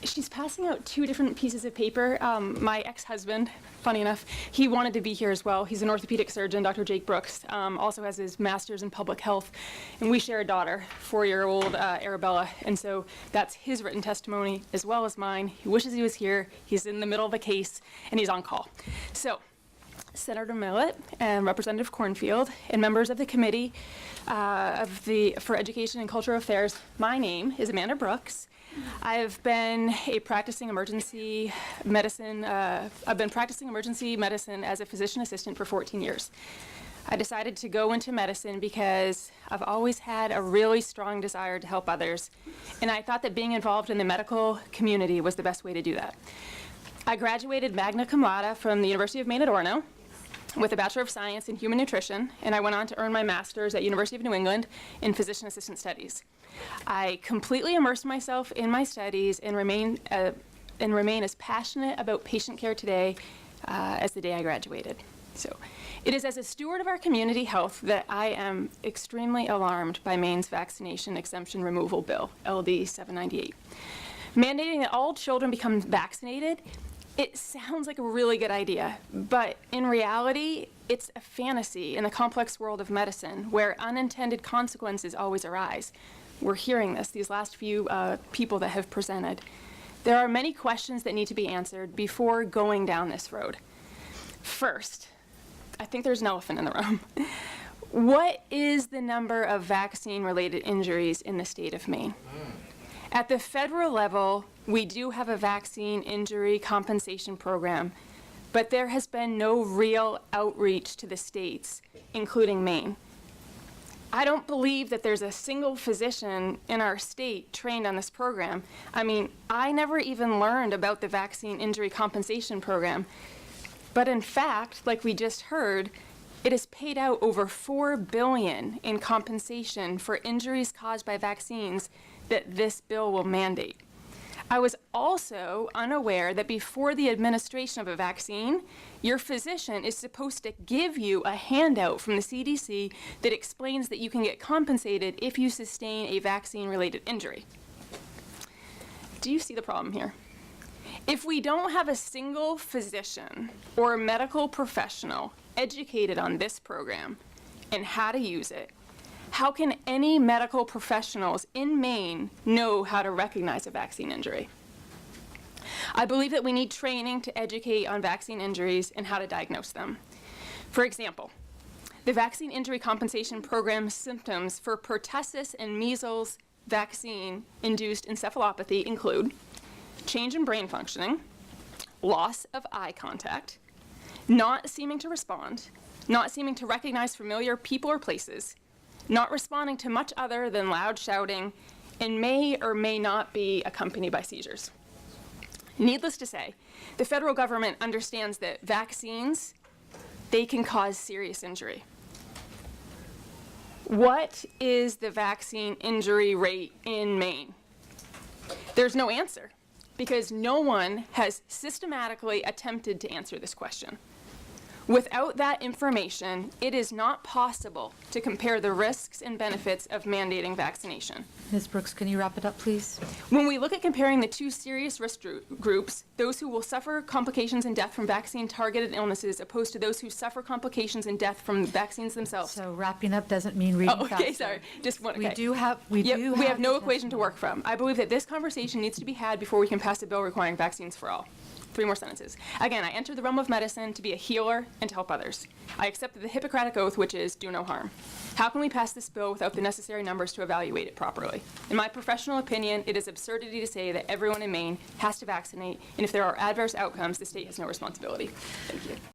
She's passing out two different pieces of paper. My ex-husband, funny enough, he wanted to be here as well. He's an orthopedic surgeon, Dr. Jake Brooks, also has his master's in public health. And we share a daughter, 4-year-old Arabella. And so that's his written testimony as well as mine. He wishes he was here. He's in the middle of a case, and he's on call. So Senator Millett and Representative Cornfield and members of the Committee for Education and Cultural Affairs, my name is Amanda Brooks. I've been a practicing emergency medicine, I've been practicing emergency medicine as a physician assistant for 14 years. I decided to go into medicine because I've always had a really strong desire to help others, and I thought that being involved in the medical community was the best way to do that. I graduated magna cum laude from the University of Maine at Orono with a Bachelor of Science in Human Nutrition, and I went on to earn my master's at University of New England in Physician Assistant Studies. I completely immersed myself in my studies and remain as passionate about patient care today as the day I graduated. So it is as a steward of our community health that I am extremely alarmed by Maine's vaccination exemption removal bill, LD798. Mandating that all children become vaccinated, it sounds like a really good idea, but in reality, it's a fantasy in the complex world of medicine where unintended consequences always arise. We're hearing this, these last few people that have presented. There are many questions that need to be answered before going down this road. First, I think there's an elephant in the room. What is the number of vaccine-related injuries in the state of Maine? At the federal level, we do have a vaccine injury compensation program, but there has been no real outreach to the states, including Maine. I don't believe that there's a single physician in our state trained on this program. I mean, I never even learned about the vaccine injury compensation program. But in fact, like we just heard, it has paid out over $4 billion in compensation for injuries caused by vaccines that this bill will mandate. I was also unaware that before the administration of a vaccine, your physician is supposed to give you a handout from the CDC that explains that you can get compensated if you sustain a vaccine-related injury. Do you see the problem here? If we don't have a single physician or medical professional educated on this program and how to use it, how can any medical professionals in Maine know how to recognize a vaccine injury? I believe that we need training to educate on vaccine injuries and how to diagnose them. For example, the Vaccine Injury Compensation Program symptoms for pertussis and measles vaccine-induced encephalopathy include change in brain functioning, loss of eye contact, not seeming to respond, not seeming to recognize familiar people or places, not responding to much other than loud shouting, and may or may not be accompanied by seizures. Needless to say, the federal government understands that vaccines, they can cause serious injury. What is the vaccine injury rate in Maine? There's no answer, because no one has systematically attempted to answer this question. Without that information, it is not possible to compare the risks and benefits of mandating vaccination. Ms. Brooks, can you wrap it up, please? When we look at comparing the two serious risk groups, those who will suffer complications and death from vaccine-targeted illnesses opposed to those who suffer complications and death from vaccines themselves. So wrapping up doesn't mean reading faster. Okay, sorry. Just one, okay. We have no equation to work from. I believe that this conversation needs to be had before we can pass a bill requiring vaccines for all. 3 more sentences. Again, I entered the realm of medicine to be a healer and to help others. I accepted the Hippocratic Oath, which is do no harm. How can we pass this bill without the necessary numbers to evaluate it properly? In my professional opinion, it is absurdity to say that everyone in Maine has to vaccinate, and if there are adverse outcomes, the state has no responsibility. Thank you.